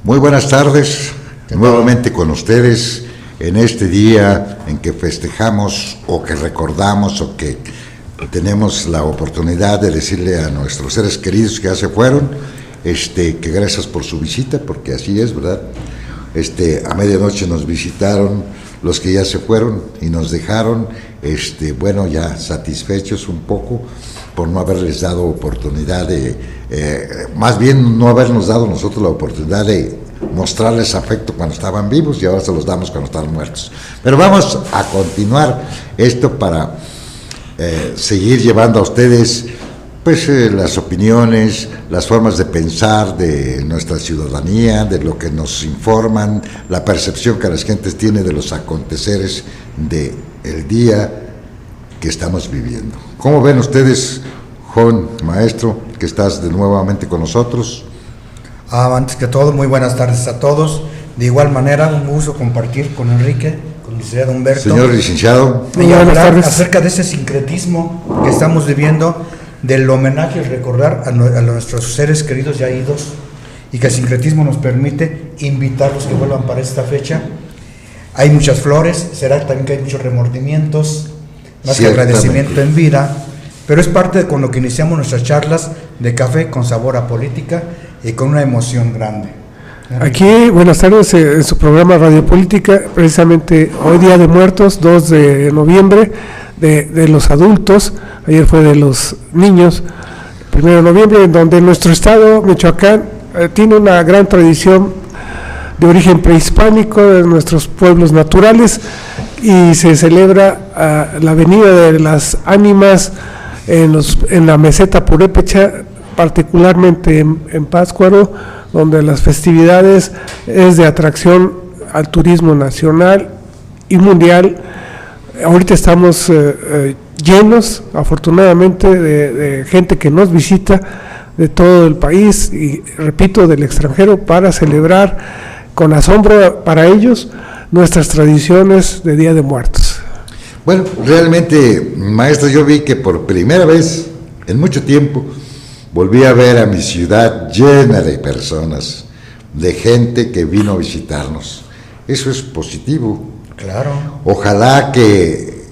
Muy buenas tardes, nuevamente con ustedes en este día en que festejamos o que recordamos o que tenemos la oportunidad de decirle a nuestros seres queridos que ya se fueron, que gracias por su visita, porque así es, ¿verdad? A medianoche nos visitaron los que ya se fueron y nos dejaron, bueno, ya satisfechos un poco por no haberles dado oportunidad de, más bien no habernos dado nosotros la oportunidad de mostrarles afecto cuando estaban vivos, y ahora se los damos cuando están muertos. Pero vamos a continuar esto para seguir llevando a ustedes pues las opiniones, las formas de pensar de nuestra ciudadanía, de lo que nos informan, la percepción que las gentes tienen de los aconteceres del día que estamos viviendo. ¿Cómo ven ustedes, joven maestro, que estás de nuevamente con nosotros? Antes que todo, muy buenas tardes a todos. De igual manera, un gusto compartir con Enrique, con el licenciado Humberto. Señor licenciado. Y hablar acerca de ese sincretismo que estamos viviendo, del homenaje y recordar a nuestros seres queridos ya idos, y que el sincretismo nos permite invitarlos que vuelvan para esta fecha. Hay muchas flores, será también que hay muchos remordimientos, más que agradecimiento en vida, pero es parte de con lo que iniciamos nuestras charlas de café con sabor a política y con una emoción grande. Aquí, buenas tardes, en su programa Radio Política, precisamente hoy Día de Muertos, 2 de noviembre, de los adultos, ayer fue de los niños, 1 de noviembre, en donde nuestro estado, Michoacán, tiene una gran tradición de origen prehispánico de nuestros pueblos naturales, y se celebra la venida de las ánimas en la meseta purépecha, particularmente en Pátzcuaro, donde las festividades es de atracción al turismo nacional y mundial. Ahorita estamos llenos, afortunadamente, de gente que nos visita de todo el país y, repito, del extranjero, para celebrar con asombro para ellos nuestras tradiciones de Día de Muertos. Bueno, realmente, maestro, yo vi que por primera vez en mucho tiempo volví a ver a mi ciudad llena de personas, de gente que vino a visitarnos. Eso es positivo. Claro. Ojalá que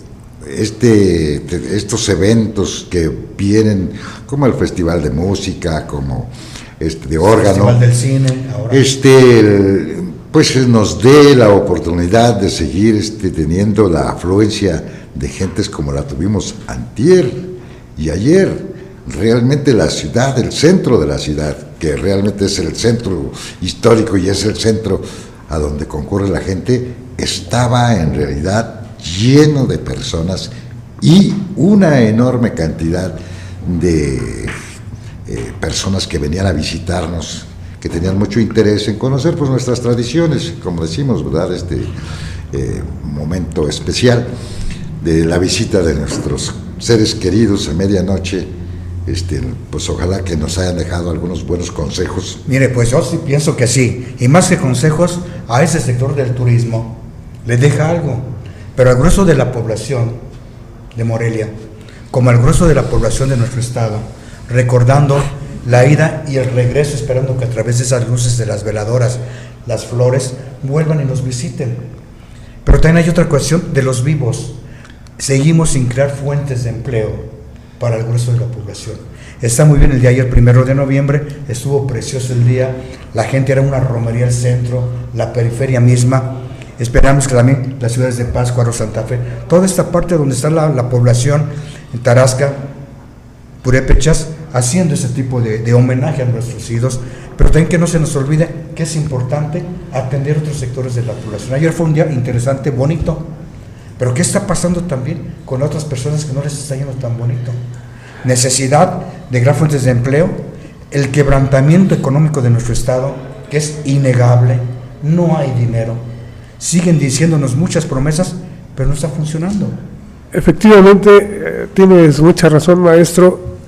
estos eventos que vienen, como el Festival de Música, como de órgano, Festival del Cine, ahora. Pues nos dé la oportunidad de seguir teniendo la afluencia de gentes como la tuvimos antier y ayer. Realmente la ciudad, el centro de la ciudad, que realmente es el centro histórico y es el centro a donde concurre la gente, estaba en realidad lleno de personas y una enorme cantidad de personas que venían a visitarnos, que tenían mucho interés en conocer pues nuestras tradiciones, como decimos, ¿verdad? Momento especial de la visita de nuestros seres queridos a medianoche. Pues ojalá que nos hayan dejado algunos buenos consejos. Mire, pues yo sí pienso que sí, y más que consejos, a ese sector del turismo le deja algo, pero al grueso de la población de Morelia, como al grueso de la población de nuestro estado, recordando la ida y el regreso, esperando que a través de esas luces de las veladoras, las flores, vuelvan y nos visiten. Pero también hay otra cuestión de los vivos. Seguimos sin crear fuentes de empleo para el grueso de la población. Está muy bien el día ayer, 1 de noviembre, estuvo precioso el día, la gente era una romería al centro, la periferia misma. Esperamos que también las ciudades de Pátzcuaro, Santa Fe, toda esta parte donde está la población, en Tarasca, purépechas, haciendo ese tipo de homenaje a nuestros ídolos, pero también que no se nos olvide que es importante atender otros sectores de la población. Ayer fue un día interesante, bonito, pero ¿qué está pasando también con otras personas que no les está yendo tan bonito? Necesidad de gran fuentes de empleo, el quebrantamiento económico de nuestro estado, que es innegable, no hay dinero. Siguen diciéndonos muchas promesas, pero no está funcionando. Efectivamente, tienes mucha razón, maestro.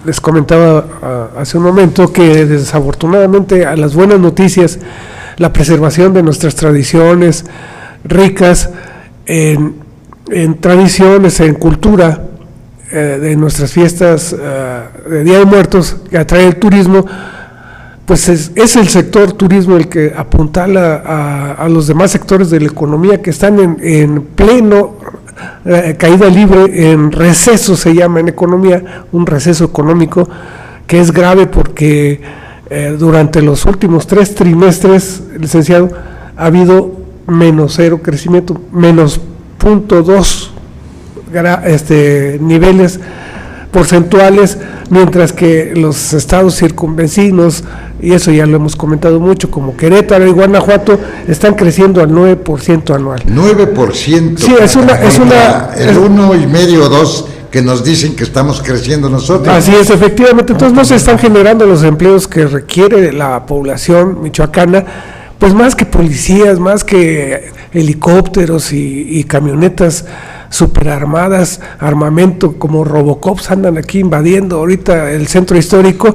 Les comentaba hace un momento que desafortunadamente a las buenas noticias, la preservación de nuestras tradiciones ricas en tradiciones, en cultura, de nuestras fiestas de Día de Muertos, que atrae el turismo, pues es el sector turismo el que apuntala a los demás sectores de la economía que están en pleno caída libre, en receso se llama en economía, un receso económico que es grave porque durante los últimos 3 trimestres, licenciado, ha habido menos 0 crecimiento, menos 0.2 niveles porcentuales, mientras que los estados circunvecinos, y eso ya lo hemos comentado mucho, como Querétaro y Guanajuato, están creciendo al 9% anual. 9%. Sí, es una el 1,5 o 2 que nos dicen que estamos creciendo nosotros. Así es, efectivamente. Entonces no se están generando los empleos que requiere la población michoacana, pues más que policías, más que helicópteros y camionetas superarmadas, armamento como Robocops andan aquí invadiendo ahorita el centro histórico,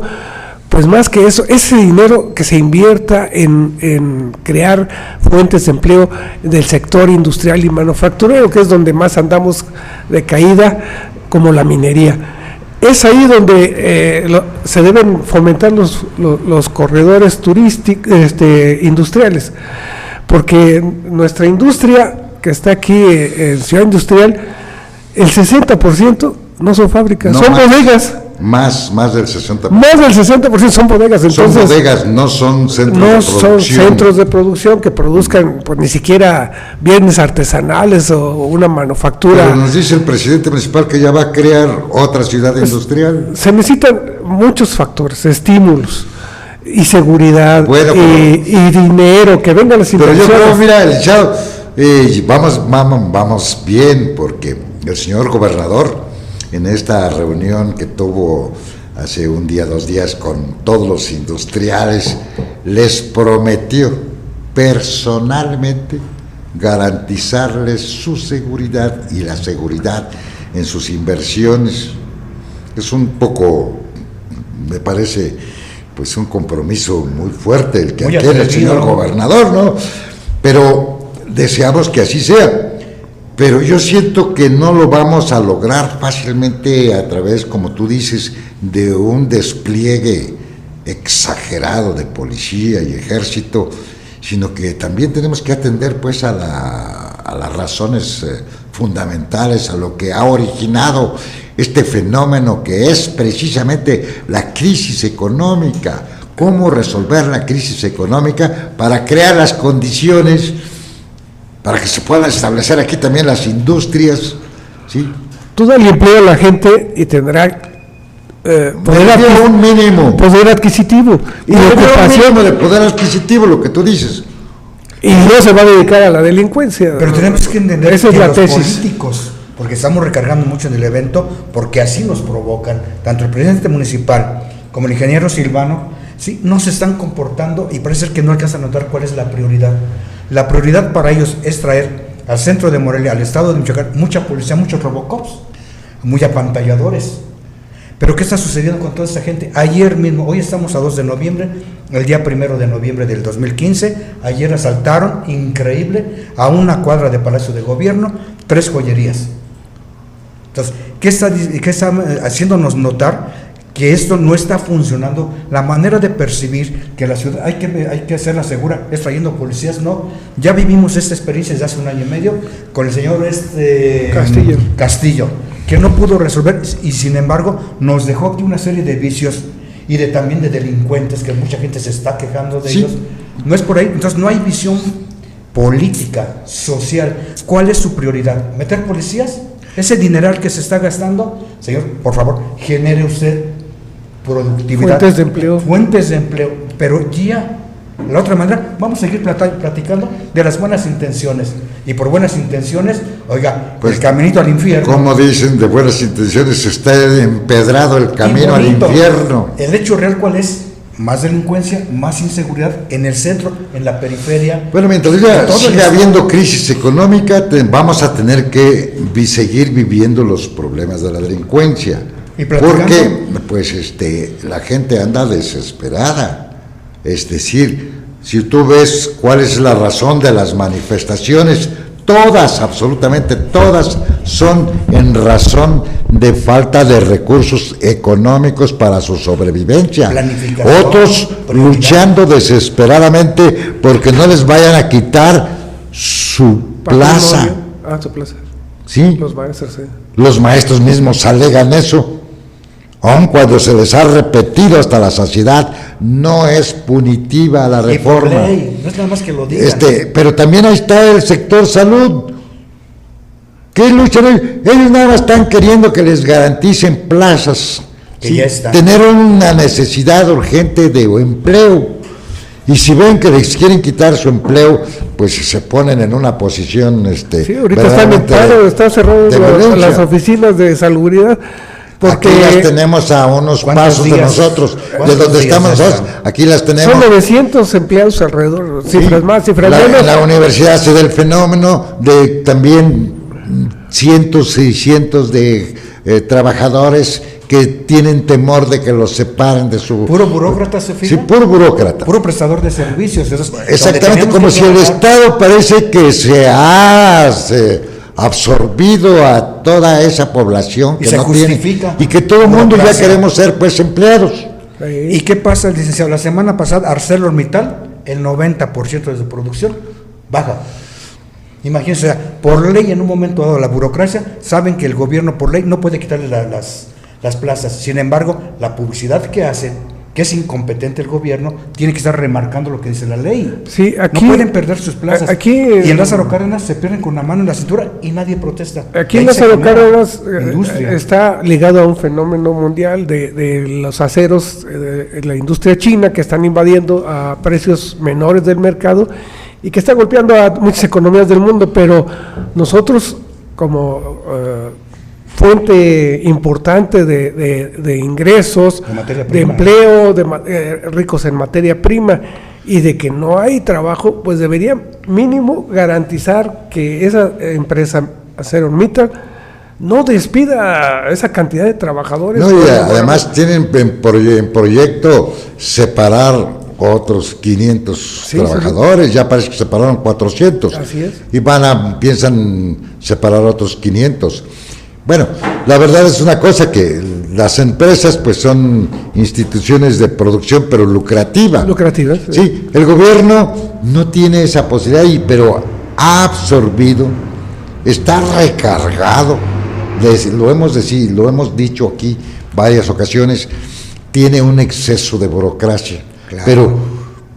pues más que eso, ese dinero que se invierta en crear fuentes de empleo del sector industrial y manufacturero, que es donde más andamos de caída, como la minería. Es ahí donde se deben fomentar los corredores turísticos, industriales, porque nuestra industria que está aquí en Ciudad Industrial, el 60% no son fábricas, no, son bodegas. Más del 60%. Más del 60% son bodegas. Entonces, son bodegas, no son centros de producción. No son centros de producción que produzcan pues, ni siquiera bienes artesanales o una manufactura. Pero nos dice el presidente municipal que ya va a crear otra ciudad industrial. Se necesitan muchos factores, estímulos y seguridad, bueno, y dinero, que vengan las inversiones. Pero yo creo, mira, el chavo, vamos bien, porque el señor gobernador, en esta reunión que tuvo hace 2 días con todos los industriales, les prometió personalmente garantizarles su seguridad y la seguridad en sus inversiones. Es un poco, me parece, pues un compromiso muy fuerte el que adquiere el señor gobernador, ¿no? Pero deseamos que así sea. Pero yo siento que no lo vamos a lograr fácilmente a través, como tú dices, de un despliegue exagerado de policía y ejército, sino que también tenemos que atender pues a las razones fundamentales, a lo que ha originado este fenómeno que es precisamente la crisis económica. ¿Cómo resolver la crisis económica para crear las condiciones para que se puedan establecer aquí también las industrias, ¿sí? Tú dale empleo a la gente y tendrá un mínimo poder adquisitivo y ocupación de poder adquisitivo, lo que tú dices. Y no se va a dedicar a la delincuencia. Pero tenemos que entender esa que es la los tesis. Políticos, porque estamos recargando mucho en el evento, porque así nos provocan, tanto el presidente municipal como el ingeniero Silvano, sí, no se están comportando y parece que no alcanzan a notar cuál es la prioridad. La prioridad para ellos es traer al centro de Morelia, al estado de Michoacán, mucha policía, muchos robocops, muy apantalladores. Pero ¿qué está sucediendo con toda esta gente? Ayer mismo, hoy estamos a 2 de noviembre, el día 1 de noviembre del 2015, ayer asaltaron, increíble, a una cuadra de Palacio de Gobierno, 3 joyerías. Entonces, ¿qué está haciéndonos notar? Que esto no está funcionando, la manera de percibir que la ciudad hay que hacerla segura es trayendo policías, no, ya vivimos esta experiencia desde hace 1 año y medio con el señor Castillo, que no pudo resolver y sin embargo nos dejó aquí una serie de vicios y también de delincuentes que mucha gente se está quejando de ellos, no es por ahí, entonces no hay visión política, social. ¿Cuál es su prioridad? ¿Meter policías? Ese dineral que se está gastando, señor, por favor, genere usted productividad, fuentes de empleo, pero ya, la otra manera, vamos a seguir platicando de las buenas intenciones, y por buenas intenciones, oiga, pues, el caminito al infierno. Como dicen, de buenas intenciones está empedrado el camino al infierno. El hecho real, ¿cuál es? Más delincuencia, más inseguridad en el centro, en la periferia. Bueno, mientras siga habiendo crisis económica, vamos a tener que seguir viviendo los problemas de la delincuencia. Porque pues la gente anda desesperada. Es decir, si tú ves cuál es la razón de las manifestaciones, todas, absolutamente todas, son en razón de falta de recursos económicos para su sobrevivencia. Otros luchando desesperadamente porque no les vayan a quitar su plaza. Su plaza. Sí. Los maestros, sí. Los maestros mismos alegan eso. Aun cuando se les ha repetido hasta la saciedad, no es punitiva la reforma. No es nada más que lo digan. Pero también ahí está el sector salud. ¿Qué luchan ellos? Ellos nada más están queriendo que les garanticen plazas. Que ya están. Tener una necesidad urgente de empleo. Y si ven que les quieren quitar su empleo, pues se ponen en una posición sí, ahorita están en paro, están cerrando las oficinas de salubridad. Porque aquí las tenemos a unos pasos de nosotros, de donde estamos nosotros, aquí las tenemos. Son 900 empleados alrededor, cifras más, cifras menos. En la universidad se da el fenómeno de también cientos y cientos de trabajadores que tienen temor de que los separen de su... ¿Puro burócrata se fija? Sí, puro burócrata. Puro prestador de servicios. Exactamente, como si el Estado parece que se ha absorbido a toda esa población que no tiene, y que todo el mundo ya queremos ser pues empleados. ¿Y qué pasa, licenciado? La semana pasada ArcelorMittal, el 90% de su producción baja. Imagínense, por ley en un momento dado, la burocracia, saben que el gobierno por ley no puede quitarle las plazas. Sin embargo, la publicidad que hacen, que es incompetente el gobierno, tiene que estar remarcando lo que dice la ley. Sí, aquí, no pueden perder sus plazas. Aquí, y en Lázaro Cárdenas se pierden con la mano en la cintura y nadie protesta. Aquí en Lázaro Cárdenas está ligado a un fenómeno mundial de los aceros, de la industria china, que están invadiendo a precios menores del mercado y que está golpeando a muchas economías del mundo, pero nosotros como fuente importante de ingresos, de empleo, ricos en materia prima, y de que no hay trabajo, pues debería mínimo garantizar que esa empresa ArcelorMittal no despida a esa cantidad de trabajadores. No, y además tienen en proyecto separar otros 500 trabajadores, ya parece que separaron 400. Así es. Y piensan separar otros 500. Bueno, la verdad es una cosa, que las empresas pues son instituciones de producción pero lucrativas. Lucrativas. Sí, el gobierno no tiene esa posibilidad, pero ha absorbido, está recargado, lo hemos dicho aquí varias ocasiones, tiene un exceso de burocracia. Claro. Pero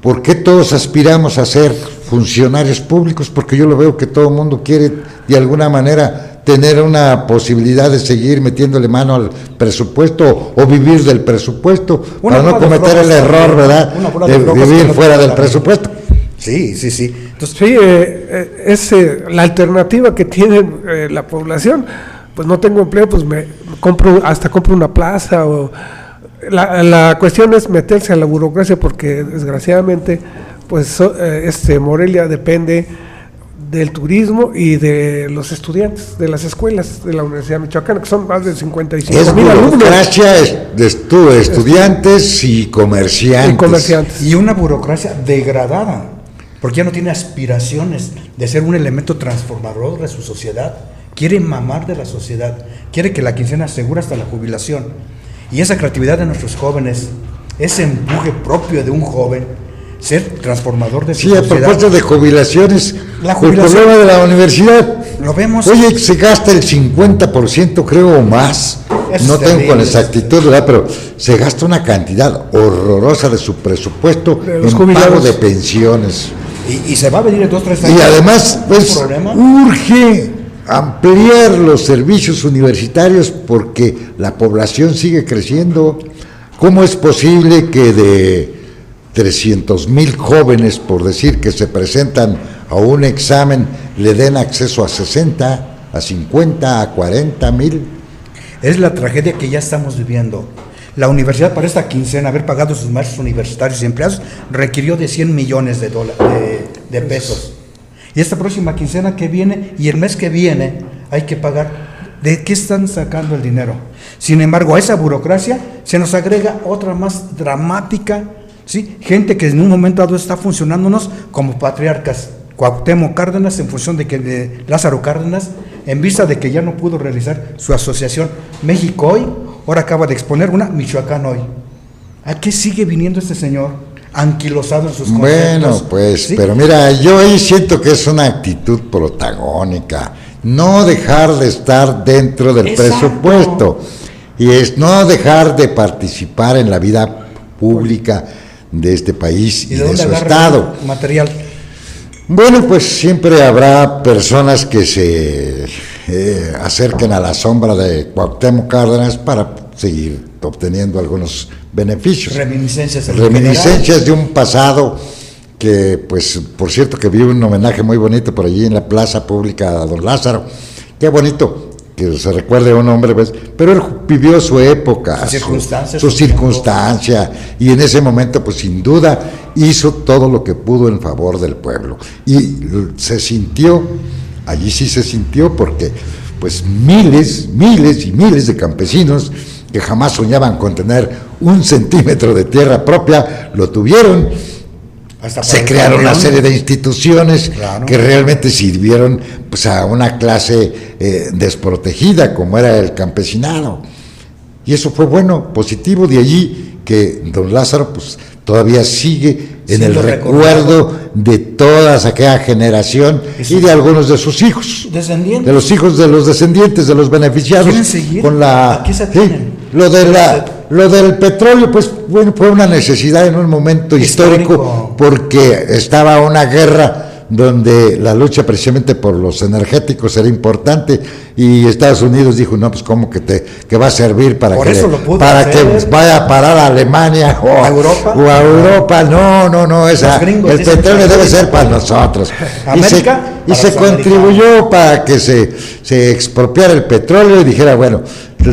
¿por qué todos aspiramos a ser funcionarios públicos? Porque yo lo veo que todo el mundo quiere de alguna manera tener una posibilidad de seguir metiéndole mano al presupuesto o vivir del presupuesto, para no cometer el error, ¿verdad?, de vivir fuera del presupuesto. Sí. Entonces, sí, es la alternativa que tiene la población. Pues no tengo empleo, pues compro una plaza. O la cuestión es meterse a la burocracia, porque desgraciadamente pues Morelia depende del turismo y de los estudiantes de las escuelas de la Universidad Michoacana, que son más de 55,000 alumnos. Burocracia de estudiantes y comerciantes. Y una burocracia degradada, porque ya no tiene aspiraciones de ser un elemento transformador de su sociedad. Quiere mamar de la sociedad, quiere que la quincena asegure hasta la jubilación. Y esa creatividad de nuestros jóvenes, ese empuje propio de un joven, ser transformador de su sociedad. Sí, a propósito de jubilaciones, el problema de la universidad, lo vemos. Oye, se gasta el 50%, creo, o más. No tengo con exactitud, ¿verdad?, pero se gasta una cantidad horrorosa de su presupuesto en pago de pensiones. Y se va a venir en 2-3 años. Y además, pues, urge ampliar los servicios universitarios porque la población sigue creciendo. ¿Cómo es posible que de 300,000 jóvenes, por decir, que se presentan a un examen, le den acceso a 60, a 50, a 40,000? Es la tragedia que ya estamos viviendo. La universidad, para esta quincena, haber pagado sus maestros universitarios y empleados, requirió de 100 millones de pesos. Y esta próxima quincena que viene y el mes que viene hay que pagar. ¿De qué están sacando el dinero? Sin embargo, a esa burocracia se nos agrega otra más dramática, ¿sí? Gente que en un momento dado está funcionándonos como patriarcas, Cuauhtémoc Cárdenas en función de Lázaro Cárdenas, en vista de que ya no pudo realizar su asociación México Hoy, ahora acaba de exponer una Michoacán Hoy. ¿A qué sigue viniendo este señor? Anquilosado en sus conceptos. Bueno, pues, ¿sí? Pero mira, yo ahí siento que es una actitud protagónica, no dejar de estar dentro del presupuesto, y es no dejar de participar en la vida pública de este país y de su estado. Material. Bueno, pues siempre habrá personas que se acerquen a la sombra de Cuauhtémoc Cárdenas para seguir obteniendo algunos beneficios. Reminiscencias de un pasado que, pues, por cierto, que vi un homenaje muy bonito por allí en la plaza pública a don Lázaro. Qué bonito que se recuerde a un hombre, pues, pero él vivió su época, su circunstancia, y en ese momento, pues, sin duda, hizo todo lo que pudo en favor del pueblo. Y se sintió, allí sí se sintió, porque, pues, miles y miles de campesinos que jamás soñaban con tener 1 centímetro de tierra propia, lo tuvieron. Se crearon una serie de instituciones que realmente sirvieron, pues, a una clase desprotegida como era el campesinado, y eso fue bueno, positivo. De allí que don Lázaro, pues, todavía sigue en el recuerdo de toda aquella generación y de algunos de sus hijos, de los hijos de los descendientes de los beneficiados. ¿Quieren seguir? Con la, ¿A qué se atienen? Lo del petróleo, pues, bueno, fue una necesidad en un momento histórico, porque estaba una guerra donde la lucha precisamente por los energéticos era importante, y Estados Unidos dijo, no, pues, ¿cómo que va a servir para que vaya a parar a Alemania o a Europa? No, el petróleo debe ser para nosotros. Y se contribuyó para que se expropiara el petróleo y dijera, bueno,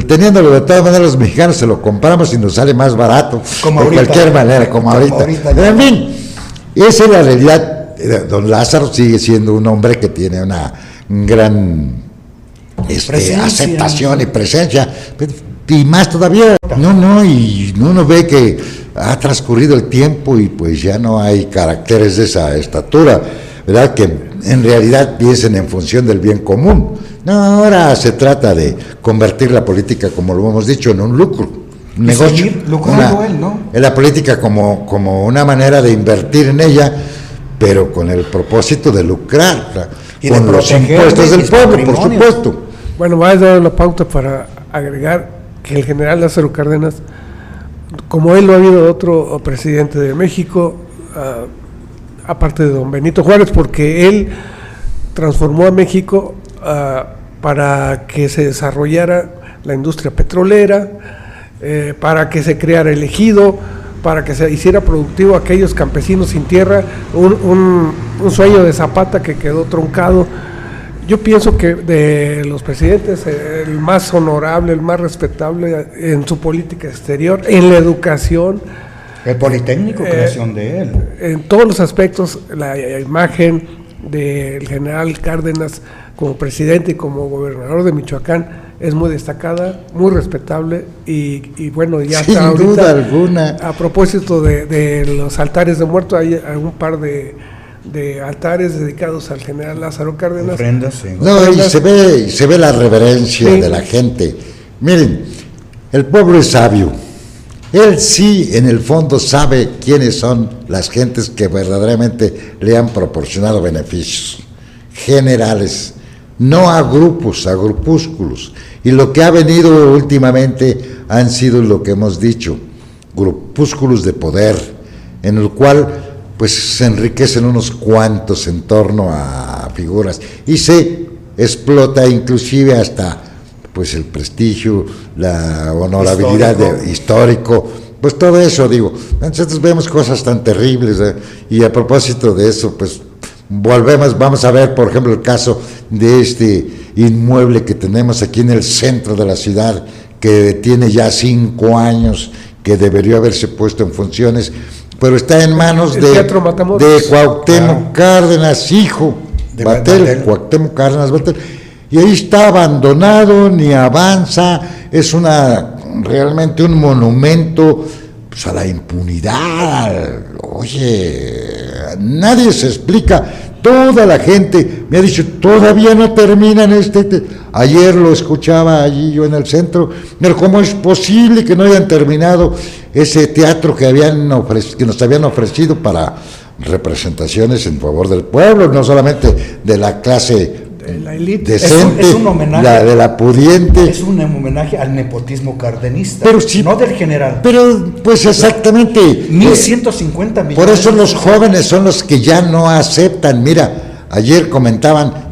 teniéndolo de todas maneras los mexicanos se lo compramos y nos sale más barato, de cualquier manera, como ahorita. En fin, esa es la realidad. Don Lázaro sigue siendo un hombre que tiene una gran aceptación y presencia, y más todavía, y uno ve que ha transcurrido el tiempo y pues ya no hay caracteres de esa estatura, ¿verdad? Que en realidad piensen en función del bien común. No, ahora se trata de convertir la política, como lo hemos dicho, en un lucro, un negocio. En la política como una manera de invertir en ella, pero con el propósito de lucrar, con los impuestos del pueblo, por supuesto. Bueno, voy a dar la pauta para agregar que el general Lázaro Cárdenas, como él no ha habido otro presidente de México, aparte de don Benito Juárez, porque él transformó a México para que se desarrollara la industria petrolera, para que se creara el ejido, para que se hiciera productivo a aquellos campesinos sin tierra, un sueño de Zapata que quedó truncado. Yo pienso que de los presidentes, el más honorable, el más respetable en su política exterior, en la educación, el Politécnico, creación de él. En todos los aspectos, la imagen del general Cárdenas como presidente y como gobernador de Michoacán es muy destacada, muy respetable, y bueno, ya sin está ahorita, duda alguna. A propósito de los altares de muertos, hay un par de altares dedicados al general Lázaro Cárdenas. Ofrendas, sí. No, y se ve la reverencia de la gente. Miren, el pueblo es sabio. Él sí, en el fondo, sabe quiénes son las gentes que verdaderamente le han proporcionado beneficios generales, no a grupos, a grupúsculos. Y lo que ha venido últimamente han sido lo que hemos dicho, grupúsculos de poder, en el cual pues se enriquecen unos cuantos en torno a figuras y se explota inclusive hasta pues el prestigio, la honorabilidad histórico, pues todo eso, digo. Nosotros vemos cosas tan terribles, y a propósito de eso, pues vamos a ver, por ejemplo, el caso de este inmueble que tenemos aquí en el centro de la ciudad, que tiene ya 5 años, que debería haberse puesto en funciones, pero está en manos de Cuauhtémoc Cárdenas, hijo de Batel, Cuauhtémoc Cárdenas Batel, y ahí está abandonado, ni avanza. Es realmente un monumento, pues, a la impunidad. Oye, nadie se explica Toda la gente me ha dicho, todavía no terminan ayer lo escuchaba allí yo en el centro, pero ¿cómo es posible que no hayan terminado ese teatro que nos habían ofrecido para representaciones en favor del pueblo, no solamente de la clase la élite decente, es un homenaje, la de la pudiente? Es un homenaje al nepotismo cardenista, pero sí, no del general. Pero pues exactamente 1.150 millones. Por eso los jóvenes son los que ya no aceptan. Mira, ayer comentaban,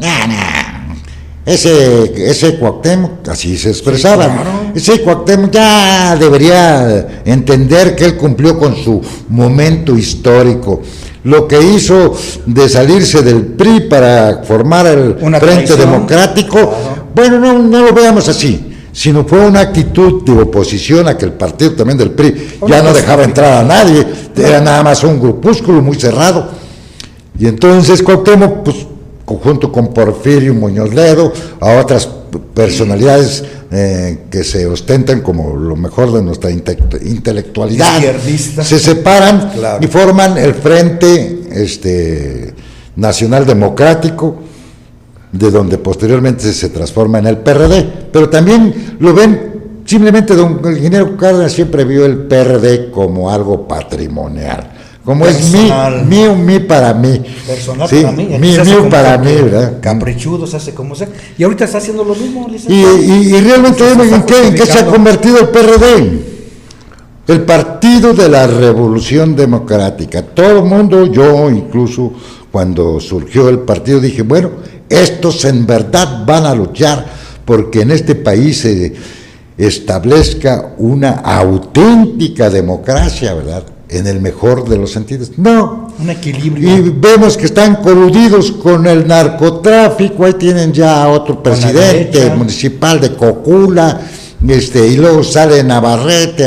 ese Cuauhtémoc, así se expresaban, sí, claro. Ese Cuauhtémoc ya debería entender que él cumplió con su momento histórico. Lo que hizo de salirse del PRI para formar el Frente Democrático, claro. Bueno, no lo veamos así, sino fue una actitud de oposición a que el partido también del PRI ya no dejaba entrar a nadie, era nada más un grupúsculo muy cerrado. Y entonces Cuauhtémoc, pues, junto con Porfirio Muñoz Ledo, a otras personalidades que se ostentan como lo mejor de nuestra intelectualidad, se separan, claro, y forman el Frente Nacional Democrático, de donde posteriormente se transforma en el PRD, pero también lo ven, simplemente el ingeniero Cárdenas siempre vio el PRD como algo patrimonial, como personal, es mío para mí. Personal, sí, para mí. Mío para mí, ¿verdad? Caprichudo, se hace como sea. Y ahorita está haciendo lo mismo. Y realmente, ¿en qué se ha convertido el PRD? El Partido de la Revolución Democrática. Todo el mundo, yo incluso, cuando surgió el partido, dije, bueno, estos en verdad van a luchar porque en este país se establezca una auténtica democracia, ¿verdad? En el mejor de los sentidos. No. Un equilibrio. Y vemos que están coludidos con el narcotráfico. Ahí tienen ya a otro presidente municipal de Cocula, y luego sale Navarrete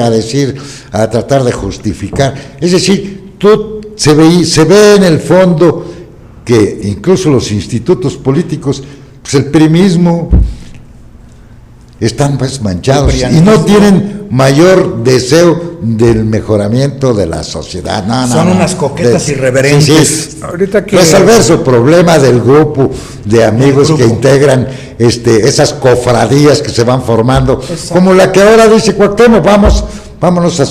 a tratar de justificar. Es decir, se ve en el fondo que incluso los institutos políticos, pues el primismo, están pues manchados y no tienen mayor deseo del mejoramiento de la sociedad. Son unas coquetas irreverentes. Sí. Ahorita que resolver su problema del grupo de amigos que integran esas cofradías que se van formando. Exacto. Como la que ahora dice Cuauhtémoc, vámonos a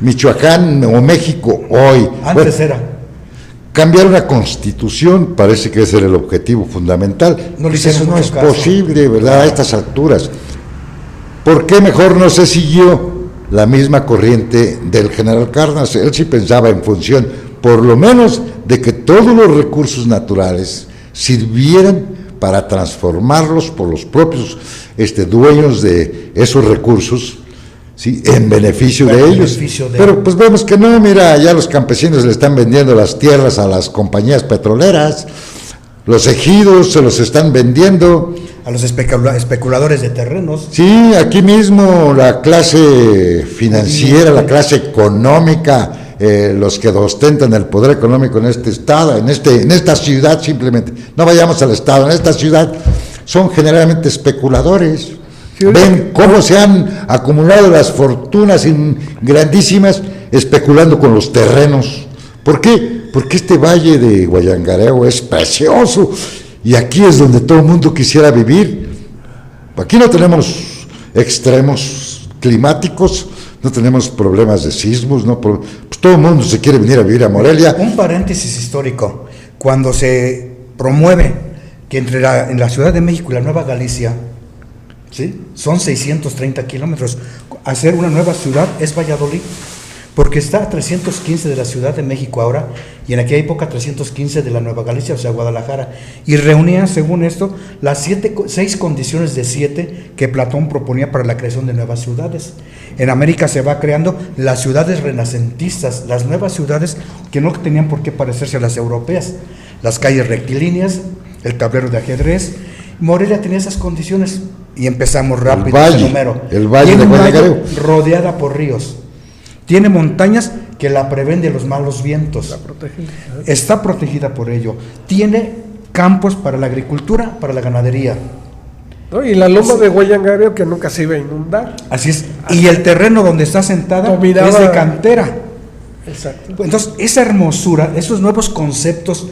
Michoacán o México hoy. Antes era cambiar una constitución, parece que ese era el objetivo fundamental. Eso no es posible, ¿verdad? A estas alturas. ¿Por qué mejor no se siguió la misma corriente del general Cárdenas? Él sí pensaba en función, por lo menos, de que todos los recursos naturales sirvieran para transformarlos por los propios dueños de esos recursos, ¿sí? En beneficio de ellos. Pero pues vemos que no, mira, ya los campesinos le están vendiendo las tierras a las compañías petroleras, los ejidos se los están vendiendo a los especuladores de terrenos. Sí, aquí mismo la clase financiera, la clase económica, los que ostentan el poder económico en este estado, en esta ciudad, simplemente, no vayamos al estado, en esta ciudad, son generalmente especuladores. Ven cómo se han acumulado las fortunas grandísimas especulando con los terrenos. ¿Por qué? Porque este valle de Guayangareo es precioso y aquí es donde todo el mundo quisiera vivir. Aquí no tenemos extremos climáticos, no tenemos problemas de sismos, pues todo el mundo se quiere venir a vivir a Morelia. Un paréntesis histórico, cuando se promueve que en la Ciudad de México y la Nueva Galicia, ¿sí?, son 630 kilómetros. Hacer una nueva ciudad es Valladolid, porque está a 315 de la Ciudad de México ahora, y en aquella época 315 de la Nueva Galicia, o sea, Guadalajara, y reunía, según esto, las 6 condiciones de 7 que Platón proponía para la creación de nuevas ciudades. En América se va creando las ciudades renacentistas, las nuevas ciudades que no tenían por qué parecerse a las europeas, las calles rectilíneas, el tablero de ajedrez. Morelia tenía esas condiciones. Y empezamos rápido. El valle de Guayangareo, rodeada por ríos. Tiene montañas que la prevén de los malos vientos. Está protegida por ello. Tiene campos para la agricultura, para la ganadería. ¿No? Y la loma de Guayangareo que nunca se iba a inundar. Así es. Y el terreno donde está sentada es de cantera. Exacto. Entonces, esa hermosura, esos nuevos conceptos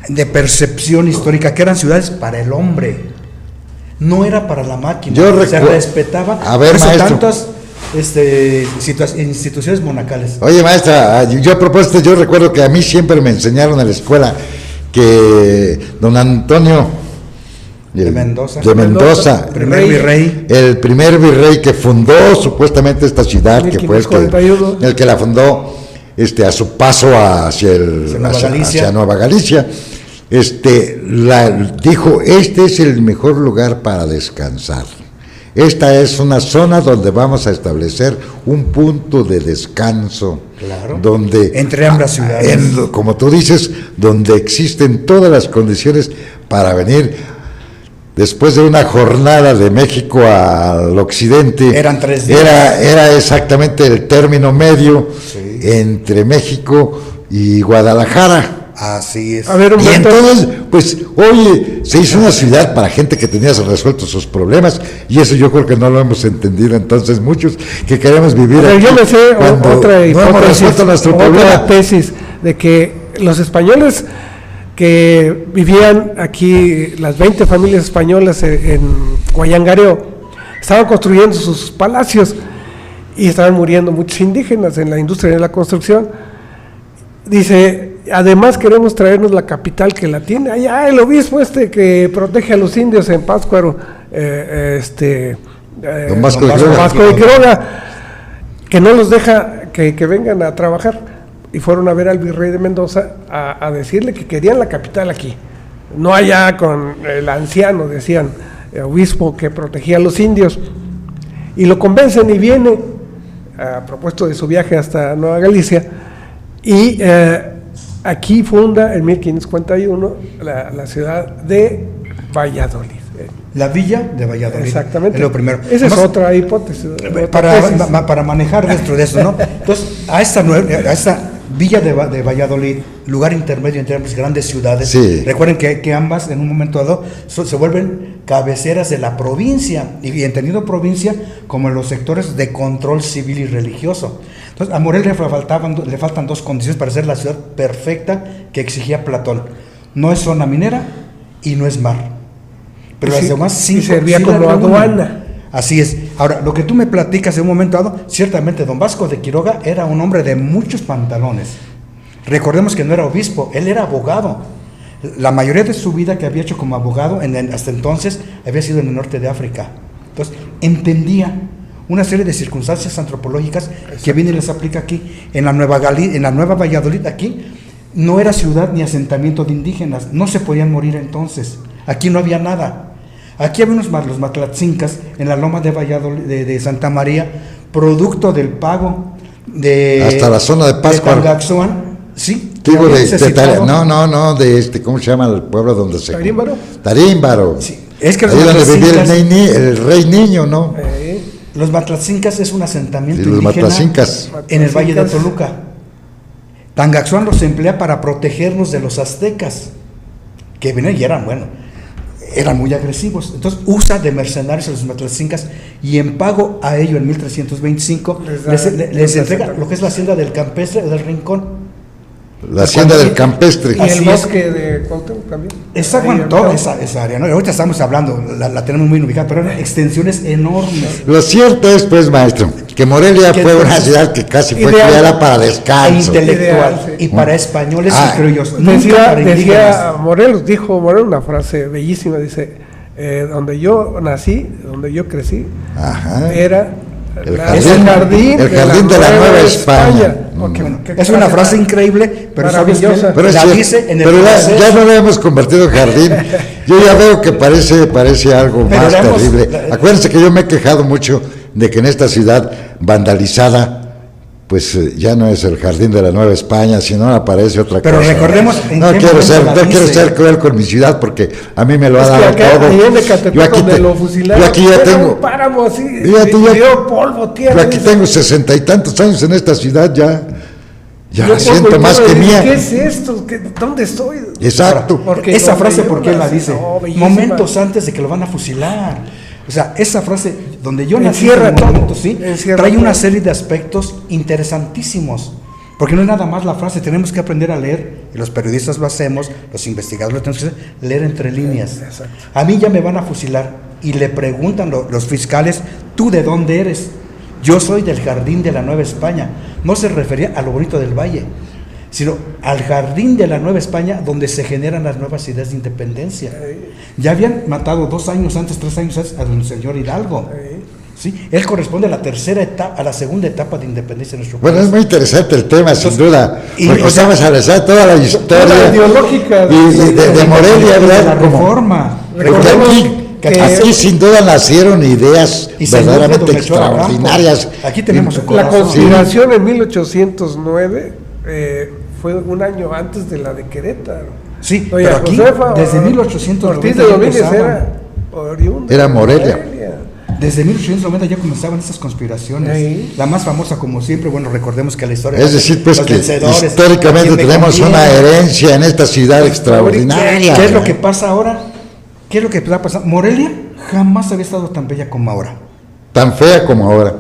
de percepción histórica, que eran ciudades para el hombre, no era para la máquina. Se respetaba. A ver, maestro. Tantas instituciones monacales. Oye, maestra, yo a propósito, yo recuerdo que a mí siempre me enseñaron en la escuela que don Antonio de Mendoza, el primer virrey que fundó supuestamente esta ciudad, que fue el que la fundó, a su paso hacia Nueva Galicia, dijo, este es el mejor lugar para descansar. Esta es una zona donde vamos a establecer un punto de descanso, claro, donde entre ambas ciudades, como tú dices, donde existen todas las condiciones para venir. Después de una jornada de México al occidente, eran 3 días. Era exactamente el término medio, sí, entre México y Guadalajara. Así es. A ver, y entonces, pues, oye, se hizo una ciudad para gente que tenía resueltos sus problemas, y eso yo creo que no lo hemos entendido entonces muchos, que queremos vivir aquí. Yo me sé otra hipótesis, no hemos resuelto nuestro problema. Tesis de que los españoles que vivían aquí, las 20 familias españolas en Guayangareo, estaban construyendo sus palacios y estaban muriendo muchos indígenas en la industria de la construcción. Dice, además queremos traernos la capital que la tiene allá, el obispo que protege a los indios en Pátzcuaro, don Vasco de Quiroga, que no los deja que vengan a trabajar. Y fueron a ver al virrey de Mendoza a decirle que querían la capital aquí, no allá con el anciano, decían, el obispo que protegía a los indios, y lo convencen y viene a propósito de su viaje hasta Nueva Galicia, y aquí funda en 1551 la ciudad de Valladolid. La villa de Valladolid. Exactamente. Es lo primero. Esa es otra hipótesis. Para manejar dentro de eso, ¿no? Entonces, a esta villa de Valladolid, lugar intermedio entre ambas grandes ciudades, sí, recuerden que ambas en un momento dado se vuelven cabeceras de la provincia, y entendido provincia como en los sectores de control civil y religioso. Entonces, a Morelia le faltan 2 condiciones para ser la ciudad perfecta que exigía Platón. No es zona minera y no es mar. Pero las demás sí servía como aduana. Así es. Ahora, lo que tú me platicas en un momento dado, ciertamente don Vasco de Quiroga era un hombre de muchos pantalones. Recordemos que no era obispo, él era abogado. La mayoría de su vida que había hecho como abogado hasta entonces había sido en el norte de África. Entonces, entendía una serie de circunstancias antropológicas que viene y les aplica aquí. En la Nueva Valladolid, aquí, no era ciudad ni asentamiento de indígenas, no se podían morir entonces. Aquí no había nada. Aquí había los matlatzincas en la loma de Valladolid, de Santa María, producto del pago de... Hasta la zona de Pátzcuaro. De Tangaxuan, sí. Digo, ¿cómo se llama el pueblo donde se... Tarímbaro. Sí. Es que ahí donde vivía el rey niño, ¿no? Los matlatzincas es un asentamiento indígena en el Valle de Toluca. Tangaxuan los emplea para protegernos de los aztecas, que venían y eran muy agresivos. Entonces usa de mercenarios a los matlatzincas, y en pago a ello en 1325 les entrega lo que es la hacienda del Campestre o del Rincón. La hacienda del Campestre. Y el bosque de Cuauhtémoc también. Toda esa área, ¿no? Ahorita estamos hablando, la tenemos muy ubicada, pero eran extensiones enormes. Lo cierto es, pues, maestro, que Morelia fue una ciudad que casi fue creada para descanso. Intelectual, ideal, y para españoles y criollos. Decía Morelos, dijo Morelos una frase bellísima, dice, donde yo nací, donde yo crecí, era el jardín de la Nueva España. Es una frase increíble, pero maravillosa. Pero ya no lo hemos convertido en jardín. Yo ya veo que parece algo más terrible. Acuérdense que yo me he quejado mucho de que en esta ciudad vandalizada, pues ya no es el jardín de la Nueva España, sino aparece otra cosa. Pero recordemos, no quiero ser cruel con mi ciudad, porque a mí me lo ha dado todo. Yo aquí ya tengo páramo así, polvo, tierra. Yo aquí tengo 60 y tantos años en esta ciudad, ya siento más que mía. ¿Qué es esto? ¿Dónde estoy? Exacto. Esa frase, ¿por qué la dice? Momentos antes de que lo van a fusilar. O sea, esa frase, donde yo nací, trae una serie de aspectos interesantísimos. Porque no es nada más la frase, tenemos que aprender a leer, y los periodistas lo hacemos, los investigadores lo tenemos que hacer, leer entre líneas. Exacto. A mí ya me van a fusilar, y le preguntan los fiscales, ¿tú de dónde eres? Yo soy del Jardín de la Nueva España. No se refería a lo bonito del valle, sino al Jardín de la Nueva España, donde se generan las nuevas ideas de independencia. Ya habían matado 2 años antes, 3 años antes al señor Hidalgo. ¿Sí? Él corresponde a la segunda etapa de independencia de nuestro país. Bueno, es muy interesante el tema, sin duda, y, porque o sea, estamos analizando toda la historia ideológica de Morelia, de ¿verdad? la reforma. Porque aquí sin duda nacieron ideas Y se verdaderamente enoja don Melchor extraordinarias. Ocampo. Aquí tenemos su La corazón. conspiración en 1809 fue un año antes de la de Querétaro. Sí, Doña pero aquí, Josefa desde 1890 Ortiz de ya Domínguez empezaban. Era Morelia. Desde 1890 ya comenzaban estas conspiraciones. Sí. La más famosa, como siempre, bueno, recordemos que la historia... Es decir, pues los que vencedores, históricamente ¿a quién me tenemos conviene? una herencia en esta ciudad extraordinaria. ¿Qué es lo que pasa ahora? ¿Qué es lo que está pasando? Morelia jamás había estado tan bella como ahora. Tan fea como ahora.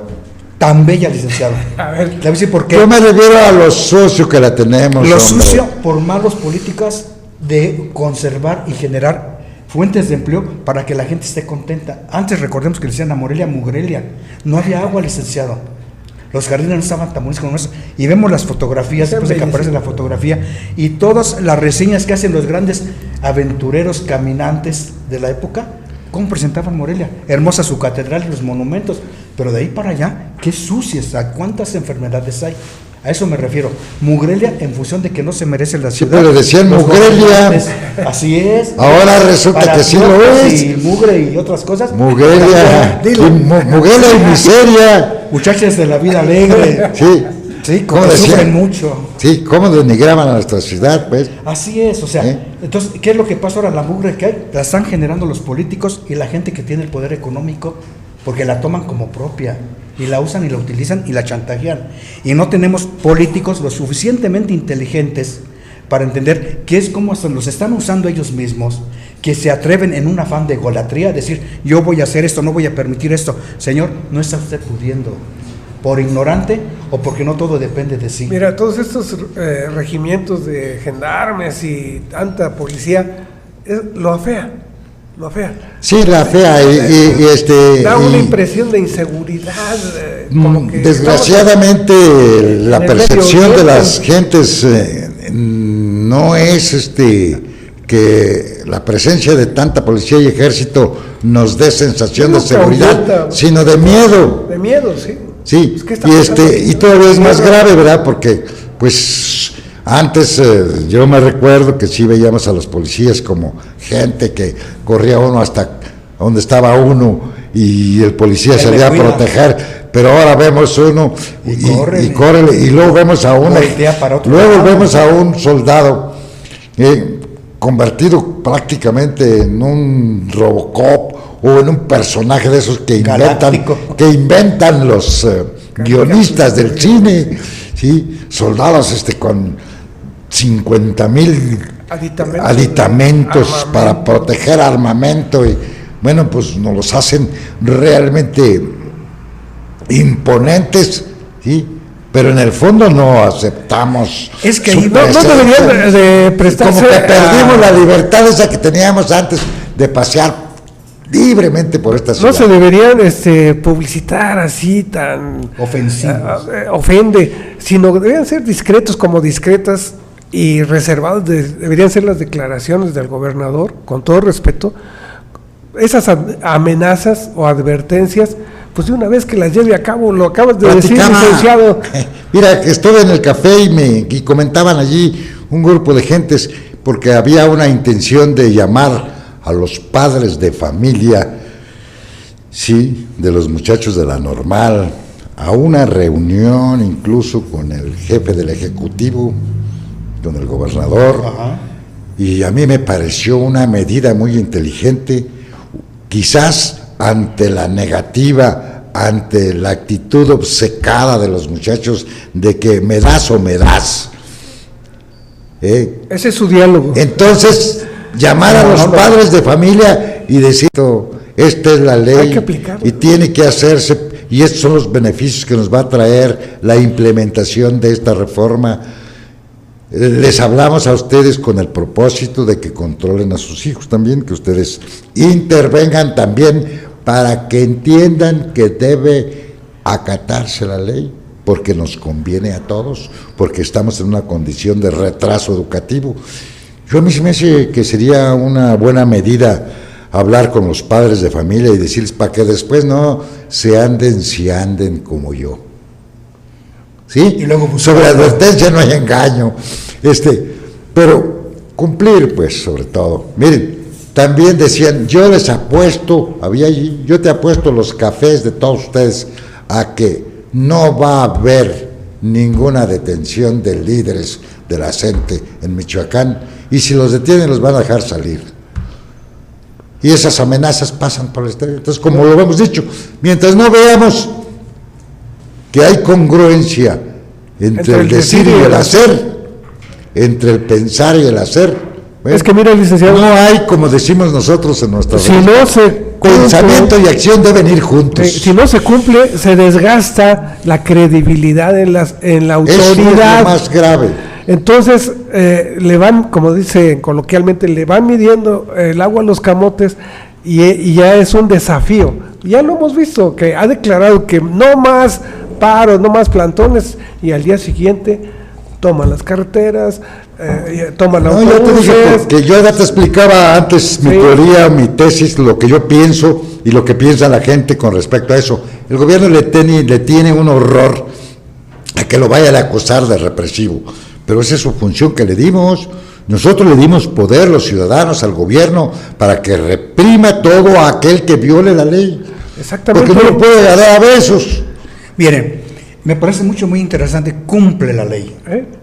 Tan bella, licenciado. A ver, Le voy a decir por qué. Yo me refiero a lo sucio que la tenemos. Lo hombre. sucio por malos políticas de conservar y generar fuentes de empleo para que la gente esté contenta. Antes recordemos que le decían a Morelia Mugrelia. No había agua, licenciado. Los jardines no estaban tan bonitos como eso. Y vemos las fotografías, después de que aparece la fotografía, y todas las reseñas que hacen los grandes aventureros caminantes de la época, cómo presentaban Morelia. Hermosa su catedral y los monumentos, pero de ahí para allá, qué sucia está, cuántas enfermedades hay. A eso me refiero. Mugrelia en función de que no se merece la ciudad. pero decían Los Mugrelia. gobernantes, así es. Ahora resulta Para que sí lo piojos es. Y mugre y otras cosas. Mugelia, Dilo. Mugelia y miseria. Muchachas de la vida alegre. Sí. Sí, ¿Cómo como decían? sufren mucho. Sí, cómo denigraban a nuestra ciudad, pues. Así es, o sea, entonces, ¿qué es lo que pasa ahora? La mugre que hay, la están generando los políticos y la gente que tiene el poder económico, porque la toman como propia, y la usan y la utilizan y la chantajean. Y no tenemos políticos lo suficientemente inteligentes para entender que es como hasta los están usando ellos mismos, que se atreven en un afán de egolatría a decir, yo voy a hacer esto, no voy a permitir esto. Señor, no está usted pudiendo, por ignorante o porque no todo depende de sí. mira, todos estos regimientos de gendarmes y tanta policía, lo afea. Sí, la fea Da una y impresión de inseguridad. Como que desgraciadamente la en el percepción Medio de Oriente. las gentes no es que la presencia de tanta policía y ejército nos dé sensación de Nunca seguridad, aumenta. sino de miedo. De miedo, sí. Sí, Es que está y pasando. y todavía es más grave, ¿verdad? Porque pues antes yo me recuerdo que sí veíamos a los policías como gente que corría uno hasta donde estaba uno y el policía Que salía a le cuida. proteger, pero ahora vemos uno Y corre, y luego vemos a uno, voltea para otro luego lado. vemos a un soldado convertido prácticamente en un Robocop o en un personaje de esos Galáctico. que inventan los guionistas del cine, ¿sí? Soldados con 50,000 aditamentos Armamento. para proteger armamento y bueno, pues nos los hacen realmente imponentes, ¿sí? Pero en el fondo no aceptamos. Es que su ahí No presencia. deberían de prestarse Como que perdimos a- la libertad esa que teníamos antes de pasear libremente por esta ciudad. No se deberían publicitar así tan Ofensivos. ofende, sino deberían ser discretos como discretas y reservados. Deberían ser las declaraciones del gobernador, con todo respeto. Esas amenazas o advertencias, pues de una vez que las lleve a cabo, lo acabas de decir, Platicaba, licenciado. mira, que estuve en el café y comentaban allí un grupo de gentes porque había una intención de llamar a los padres de familia, sí, de los muchachos de la Normal, a una reunión incluso con el jefe del Ejecutivo, con el gobernador, Ajá. y a mí me pareció una medida muy inteligente, quizás ante la negativa, ante la actitud obcecada de los muchachos de que me das o me das. Ese es su diálogo. Entonces, llamar a los padres de familia y decir, esta es la Hay ley que aplicarla. y tiene que hacerse, y estos son los beneficios que nos va a traer la implementación de esta reforma. Les hablamos a ustedes con el propósito de que controlen a sus hijos también, que ustedes intervengan también para que entiendan que debe acatarse la ley, porque nos conviene a todos, porque estamos en una condición de retraso educativo. A mí se me hace que sería una buena medida hablar con los padres de familia y decirles para que después no se anden si anden como yo. ¿Sí? Y luego sobre advertencia no hay engaño. Pero cumplir, pues, sobre todo. Miren, también decían, yo les apuesto, yo te apuesto los cafés de todos ustedes a que no va a haber ninguna detención de líderes de la CENTE en Michoacán, y si los detienen los van a dejar salir. Y esas amenazas pasan por el exterior. Entonces, como lo hemos dicho, mientras no veamos que hay congruencia entre el decir y el hacer, entre el pensar y el hacer, es que mira, licenciado, no hay, como decimos nosotros en nuestra pensamiento y acción deben ir juntos. Si no se cumple, se desgasta la credibilidad en la autoridad. Eso es lo más grave. Entonces, le van, como dice coloquialmente, le van midiendo el agua a los camotes y ya es un desafío. Ya lo hemos visto, que ha declarado que no más paros, no más plantones, y al día siguiente toman las carreteras, toman autobuses. Yo te dije, porque yo ya te explicaba antes mi teoría, mi tesis, lo que yo pienso y lo que piensa la gente con respecto a eso. El gobierno le tiene un horror a que lo vayan a acusar de represivo, pero esa es su función que le dimos. Nosotros le dimos poder, los ciudadanos, al gobierno, para que reprima todo aquel que viole la ley. Exactamente. Porque no lo puede ganar a besos. Miren, me parece muy interesante, cumple la ley.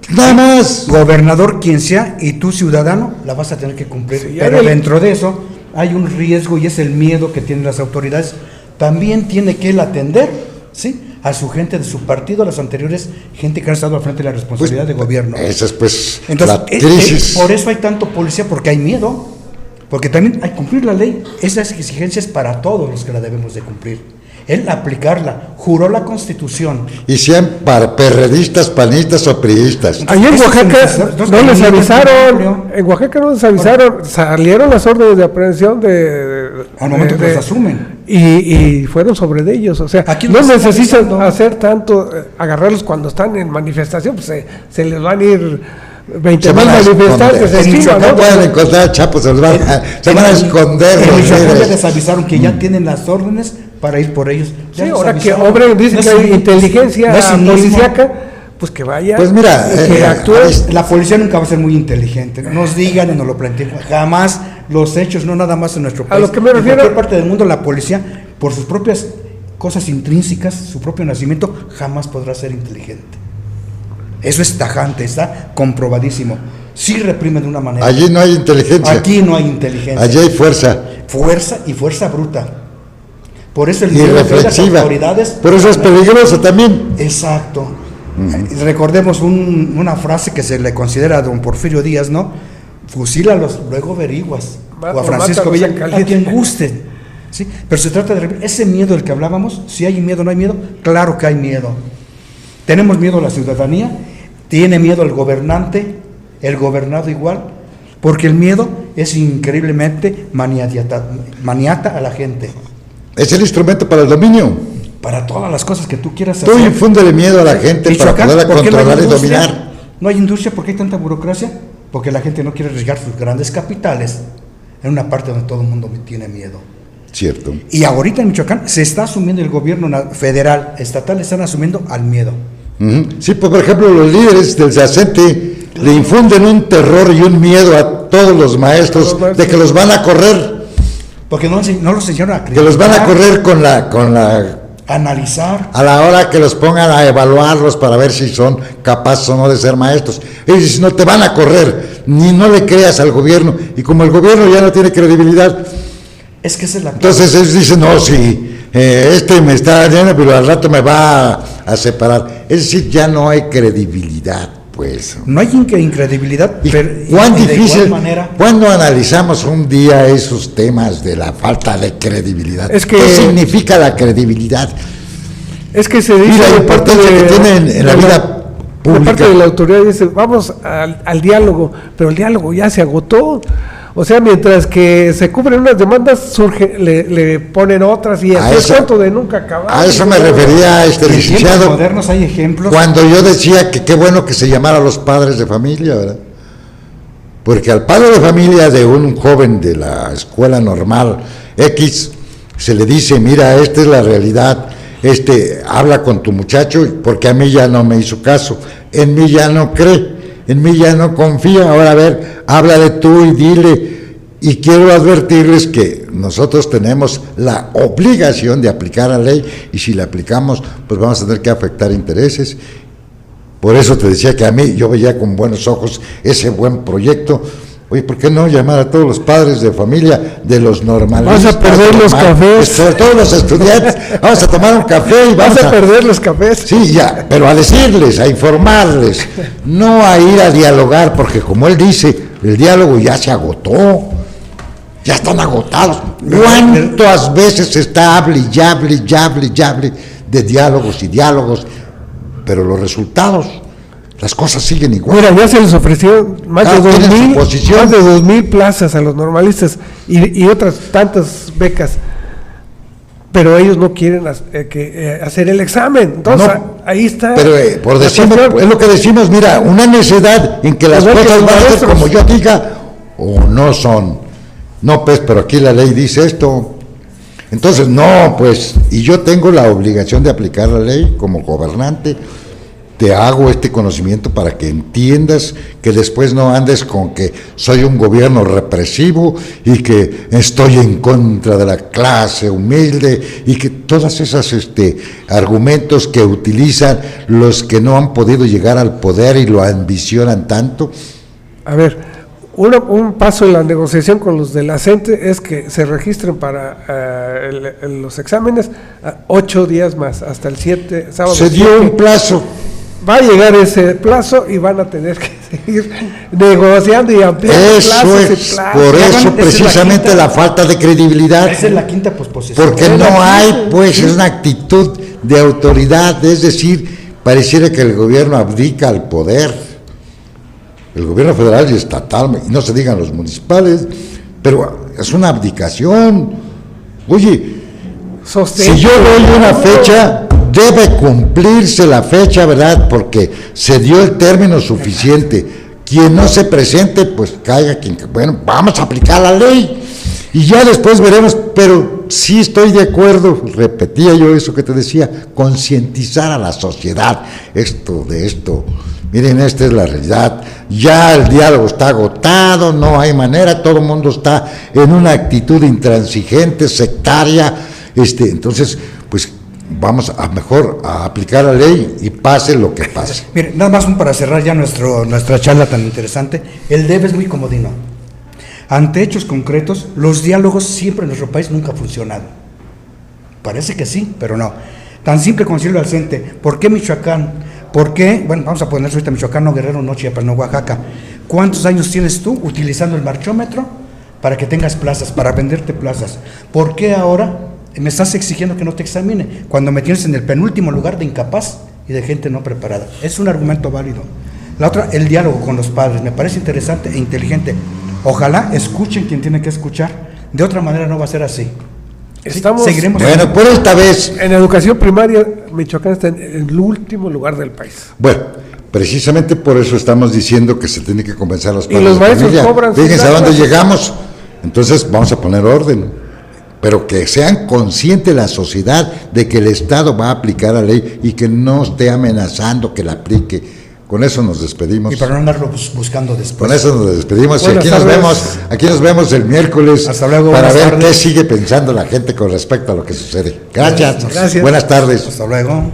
Nada más. Gobernador quien sea, y tú ciudadano, la vas a tener que cumplir. Sí, pero dentro de eso hay un riesgo, y es el miedo que tienen las autoridades. También tiene que él atender, ¿sí?, a su gente de su partido, a las anteriores, gente que ha estado al frente de la responsabilidad de gobierno. Esa es pues entonces, la crisis. Por eso hay tanto policía, porque hay miedo, porque también hay que cumplir la ley. Esas exigencias para todos los que la debemos de cumplir. Él aplicarla, juró la Constitución. Y sean perredistas, panistas o priistas. Allí en Oaxaca no les avisaron, salieron las órdenes de aprehensión al momento que los asumen. Y fueron sobre de ellos, o sea, aquí no necesitan hacer tanto, agarrarlos cuando están en manifestación, pues se les van a ir 20,000 manifestantes encima, ¿no? Pueden encontrar chapos, se van a esconder. En Michoacán ya les avisaron que ya tienen las órdenes para ir por ellos. Sí, ahora que obren, dicen que hay inteligencia policíaca, pues que vaya, pues mira, que actúe. La policía nunca va a ser muy inteligente, nos digan y nos lo planteen, jamás los hechos, no nada más en nuestro país. A lo que me refiero, en cualquier parte del mundo, la policía, por sus propias cosas intrínsecas, su propio nacimiento, jamás podrá ser inteligente. Eso es tajante, está comprobadísimo. Sí reprimen de una manera. Allí no hay inteligencia. Aquí no hay inteligencia. Allí hay fuerza. Fuerza y fuerza bruta. Por eso el irreflexiva. De las autoridades. Por eso es peligroso también. Exacto. Recordemos una frase que se le considera a don Porfirio Díaz, ¿no? Fusílalos, luego averiguas. O a Francisco Villa, a quien guste. ¿Sí? Pero se trata de ese miedo del que hablábamos. Si hay miedo, no hay miedo. Claro que hay miedo. Tenemos miedo a la ciudadanía, tiene miedo el gobernante, el gobernado igual, porque el miedo es increíblemente maniata a la gente. Es el instrumento para el dominio. Para todas las cosas que tú quieras hacer. Tú infúndele miedo a la gente Michoacán, para poderla controlar y dominar. No hay industria, ¿por qué hay tanta burocracia? Porque la gente no quiere arriesgar sus grandes capitales en una parte donde todo el mundo tiene miedo. Cierto. Y ahorita en Michoacán se está asumiendo, el gobierno federal, estatal, están asumiendo al miedo. Sí, pues por ejemplo los líderes del SACENTE le infunden un terror y un miedo a todos los maestros de que los van a correr. Porque no los enseñaron a creer. Que los van a correr con la analizar. A la hora que los pongan a evaluarlos para ver si son capaces o no de ser maestros. Ellos dicen, no te van a correr, ni no le creas al gobierno. Y como el gobierno ya no tiene credibilidad, es que esa es la entonces ellos dicen, no, sí, me está dañando, pero al rato me va a separar. Es decir, ya no hay credibilidad, pues. No hay incredibilidad, pero ¿cuán difícil? ¿Cuándo analizamos un día esos temas de la falta de credibilidad? ¿Qué significa la credibilidad? Es que se dice... Y la importancia que tiene en la vida pública. De parte de la autoridad dice, vamos al diálogo, pero el diálogo ya se agotó. O sea, mientras que se cubren unas demandas, le ponen otras y así es cuento de nunca acabar. A eso me refería licenciado. En tiempos modernos hay ejemplos. Cuando yo decía que qué bueno que se llamara a los padres de familia, ¿verdad? Porque al padre de familia de un joven de la escuela normal X se le dice, mira, esta es la realidad, habla con tu muchacho porque a mí ya no me hizo caso, en mí ya no cree, en mí ya no confía, ahora a ver, háblale tú y dile, y quiero advertirles que nosotros tenemos la obligación de aplicar la ley, y si la aplicamos, pues vamos a tener que afectar intereses. Por eso te decía que a mí, yo veía con buenos ojos ese buen proyecto. Oye, ¿por qué no llamar a todos los padres de familia, de los normalistas? Vas a perder los cafés. Sobre todo los estudiantes, vamos a tomar un café y vas a perder los cafés. Sí, ya, pero a decirles, a informarles, no a ir a dialogar, porque como él dice, el diálogo ya se agotó, ya están agotados. ¿Cuántas veces está hable y hable de diálogos y diálogos? Pero los resultados, las cosas siguen igual. Mira, ya se les ofreció más de 2,000 plazas a los normalistas y otras tantas becas, pero ellos no quieren hacer el examen. Entonces, ahí está. Pero por decirlo, es lo que decimos, mira, una necedad en que las cosas van a ser como yo diga o no son. No, pues, pero aquí la ley dice esto. Entonces, no, pues, y yo tengo la obligación de aplicar la ley como gobernante. Te hago este conocimiento para que entiendas que después no andes con que soy un gobierno represivo y que estoy en contra de la clase humilde y que todas esas argumentos que utilizan los que no han podido llegar al poder y lo ambicionan tanto. A ver, un paso en la negociación con los de la CENTE es que se registren para los exámenes 8 días más, hasta el 7, sábado. Se dio un plazo. Va a llegar ese plazo y van a tener que seguir negociando y ampliando plazos. Por eso precisamente la falta de credibilidad. Esa es la quinta posposición. Porque no hay, pues, es una actitud de autoridad, es decir, pareciera que el gobierno abdica al poder. El gobierno federal y estatal, y no se digan los municipales, pero es una abdicación. Oye, si yo doy una fecha, debe cumplirse la fecha, ¿verdad? Porque se dio el término suficiente. Quien no se presente, pues caiga quien... Bueno, vamos a aplicar la ley y ya después veremos, pero sí estoy de acuerdo, repetía yo eso que te decía, concientizar a la sociedad de esto. Miren, esta es la realidad, ya el diálogo está agotado, no hay manera, todo el mundo está en una actitud intransigente, sectaria, entonces, pues vamos a mejor a aplicar la ley y pase lo que pase. Mire, nada más para cerrar ya nuestra charla tan interesante, el debe es muy comodino. Ante hechos concretos, los diálogos siempre en nuestro país nunca han funcionado. Parece que sí, pero no. Tan simple como decirlo al CENTE, ¿por qué Michoacán? ¿Por qué? Bueno, vamos a poner ahorita Michoacán, no Guerrero, no Chiapas, no Oaxaca. ¿Cuántos años tienes tú utilizando el marchómetro para que tengas plazas, para venderte plazas? ¿Por qué ahora me estás exigiendo que no te examine cuando me tienes en el penúltimo lugar de incapaz y de gente no preparada? Es un argumento válido. La otra, el diálogo con los padres, me parece interesante e inteligente. Ojalá escuchen quien tiene que escuchar, de otra manera no va a ser así. Seguiremos. Bueno, por esta vez. En educación primaria, Michoacán está en el último lugar del país. Bueno, precisamente por eso estamos diciendo que se tiene que compensar a los padres. Y los maestros cobran. Fíjense a dónde llegamos. Entonces vamos a poner orden. Pero que sean conscientes la sociedad de que el Estado va a aplicar la ley y que no esté amenazando que la aplique. Con eso nos despedimos. Y para no andarlo buscando después. Con eso nos despedimos. Y aquí nos vemos el miércoles. Hasta luego. Para ver qué sigue pensando la gente con respecto a lo que sucede. Gracias. Gracias. Buenas tardes. Hasta luego.